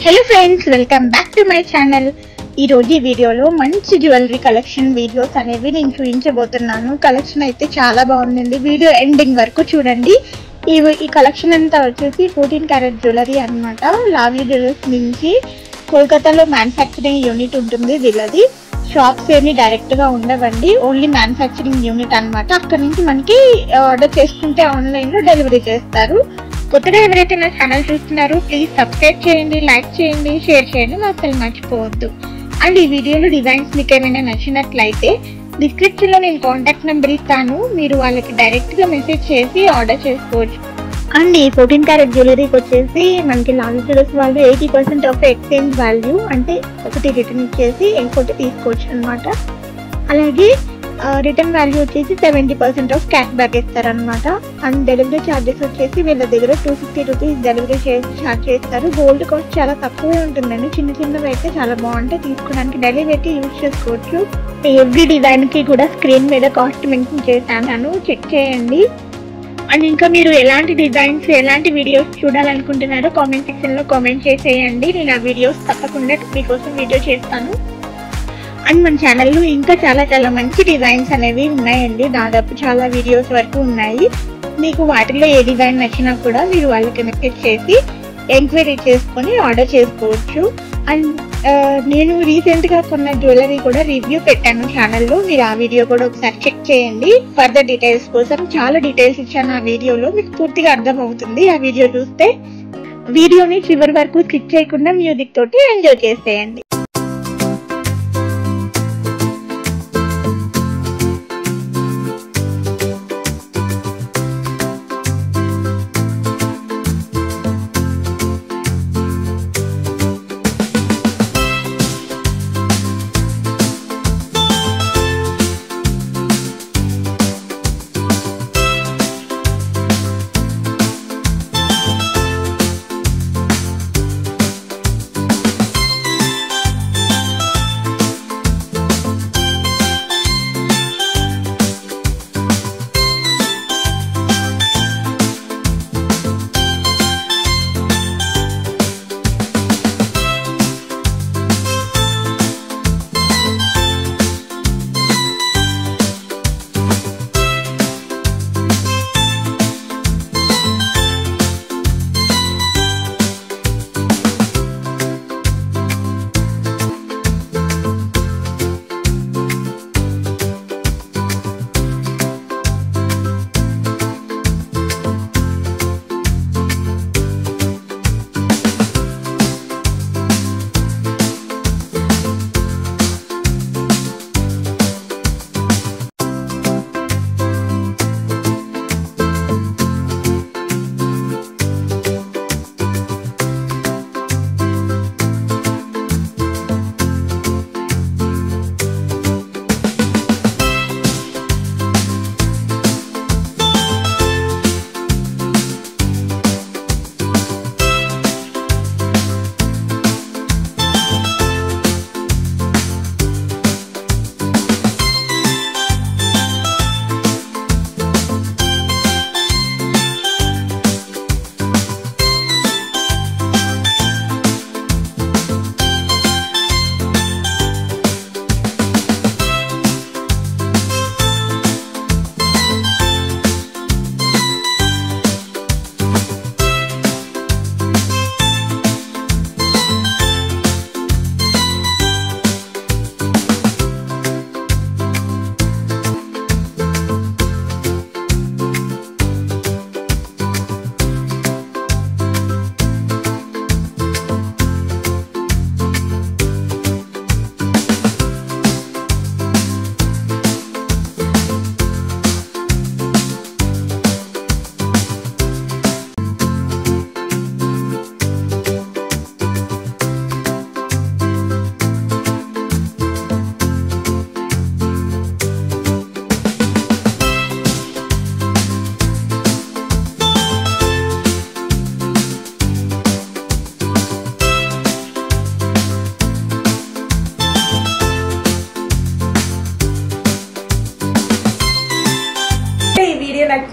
Hello friends, welcome back to my channel. ఈ రోజు ఈ వీడియోలో మంచి జ్యువెలరీ కలెక్షన్ వీడియోస్ అనేవి నేను చూపించబోతున్నాను. కలెక్షన్ అయితే చాలా బాగుందండి. వీడియో ఎండింగ్ వరకు చూడండి. ఈ కలెక్షన్ అంతా వచ్చేసి 14 క్యారెట్ జ్యువెలరీ అనమాట. లావీ జ్యువెలర్స్ నుంచి కోల్కతాలో మ్యానుఫ్యాక్చరింగ్ యూనిట్ ఉంటుంది. వీళ్ళది షాప్స్ ఏమి డైరెక్ట్గా ఉండవండి, ఓన్లీ మ్యానుఫ్యాక్చరింగ్ యూనిట్ అనమాట. అక్కడ నుంచి మనకి ఆర్డర్ చేసుకుంటే ఆన్లైన్లో డెలివరీ చేస్తారు. కొత్తగా ఎవరైతే నా ఛానల్ చూస్తున్నారో ప్లీజ్ సబ్స్క్రైబ్ చేయండి, లైక్ చేయండి, షేర్ చేయండి, అసలు మర్చిపోవద్దు. అండ్ ఈ వీడియోలో డిజైన్స్ మీకు ఏమైనా నచ్చినట్లయితే డిస్క్రిప్షన్లో నేను కాంటాక్ట్ నెంబర్ ఇస్తాను, మీరు వాళ్ళకి డైరెక్ట్గా మెసేజ్ చేసి ఆర్డర్ చేసుకోవచ్చు. అండ్ ఈ 14 క్యారెట్ జ్యువెలరీకి వచ్చేసి మనకి లావీ జ్యువెలర్స్ వాళ్ళు 80% ఆఫ్ ఎక్స్చేంజ్ వాల్యూ, అంటే ఒకటి రిటర్న్ ఇచ్చేసి ఇంకోటి తీసుకోవచ్చు అనమాట. అలాగే రిటర్న్ వాల్యూ వచ్చేసి 70% ఆఫ్ క్యాష్ బ్యాక్ ఇస్తారనమాట. అండ్ డెలివరీ ఛార్జెస్ వచ్చేసి వీళ్ళ దగ్గర 250 రూపీస్ డెలివరీ ఛార్జ్ చేస్తారు. గోల్డ్ కాస్ట్ చాలా తక్కువే ఉంటుందండి. చిన్నవి అయితే చాలా బాగుంటాయి, తీసుకోవడానికి డైలీ పెట్టి యూజ్ చేసుకోవచ్చు. ఎవ్రీ డిజైన్కి కూడా స్క్రీన్ మీద కాస్ట్ మెన్షన్ చేశాను, చెక్ చేయండి. అండ్ ఇంకా మీరు ఎలాంటి డిజైన్స్, ఎలాంటి వీడియోస్ చూడాలనుకుంటున్నారో కామెంట్ సెక్షన్లో కామెంట్ చేసేయండి. నేను ఆ వీడియోస్ తప్పకుండా మీకోసం వీడియో చేస్తాను. అండ్ మన ఛానల్లో ఇంకా చాలా మంచి డిజైన్స్ అనేవి ఉన్నాయండి. దాదాపు చాలా వీడియోస్ వరకు ఉన్నాయి. మీకు వాటిలో ఏ డిజైన్ నచ్చినా కూడా మీరు వాళ్ళకి మెసేజ్ చేసి ఎంక్వైరీ చేసుకొని ఆర్డర్ చేసుకోవచ్చు. అండ్ నేను రీసెంట్గా కొన్న జ్యువెలరీ కూడా రివ్యూ పెట్టాను ఛానల్లో, మీరు ఆ వీడియో కూడా ఒకసారి చెక్ చేయండి. ఫర్దర్ డీటెయిల్స్ కోసం చాలా డీటెయిల్స్ ఇచ్చాను ఆ వీడియోలో, మీకు పూర్తిగా అర్థమవుతుంది. ఆ వీడియో చూస్తే వీడియోని చివరి వరకు స్కిప్ చేయకుండా మ్యూజిక్ తోటి ఎంజాయ్ చేసేయండి.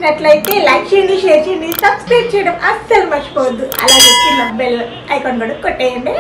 నచ్చినట్లయితే లైక్ చేయండి, షేర్ చేయండి, సబ్స్క్రైబ్ చేయడం అస్సలు మర్చిపోవద్దు. అలాగే చిన్న బెల్ ఐకాన్ కూడా కొట్టేయండి.